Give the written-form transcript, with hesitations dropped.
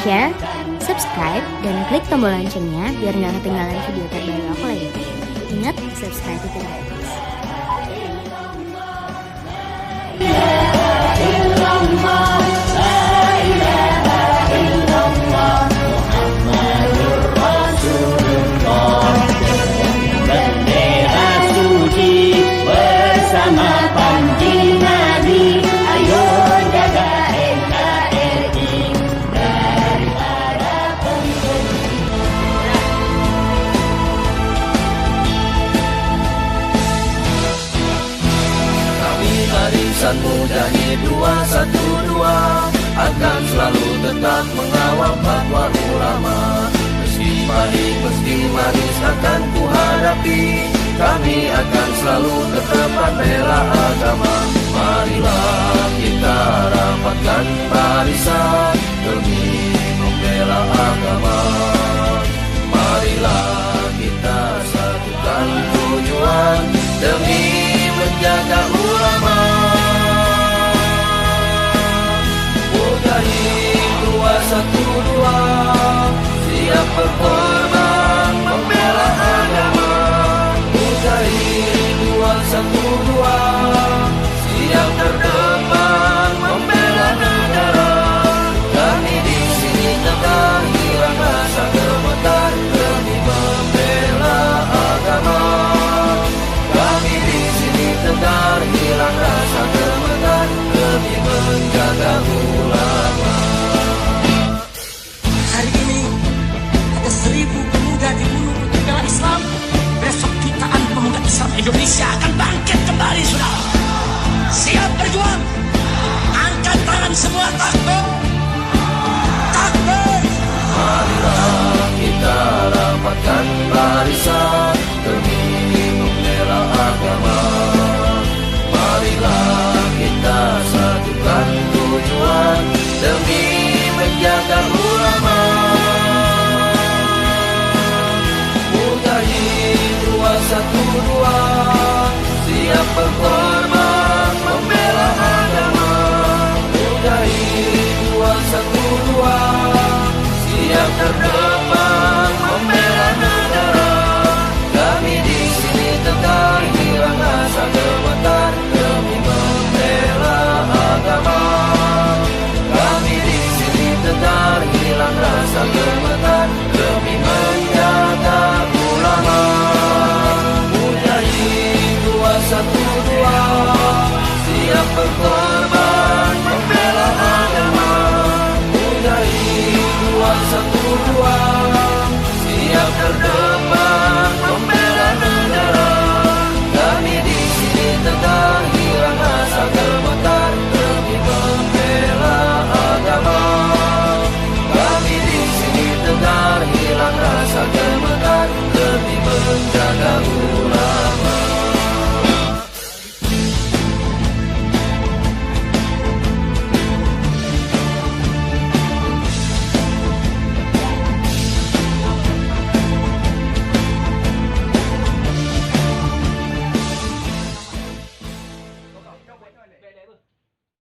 share, subscribe, dan klik tombol loncengnya biar nggak ketinggalan video terbaru aku lagi. Ingat, subscribe itu gratis. Barisan Mujahid 212 akan selalu tetap mengawal fatwa ulama. Meski pahit, meski manis akan ku hadapi, kami akan selalu tetap membela agama. Marilah kita rapatkan barisan demi membela agama. Marilah kita satukan tujuan demi menjaga ulama. Mujahid 212 siap berkorban membela agama. Mujahid 212 siap terdepan membela negara. Kami di sini tak hilang rasa gemetar demi membela agama. Kami di sini tegar hilang rasa gemetar demi menjaga ulama. Hari ini ada 1000 pemuda dibunuh untuk bela Islam. Besok jutaan pemuda Islam Indonesia akan bangkit kembali, saudara. Siap berjuang. Angkat tangan semua, takbir. Takbir. Marilah kita rapatkan barisan demi membela agama. Marilah kita satukan tujuan demi menjaga ulama. Mujahid 212 siap berkorban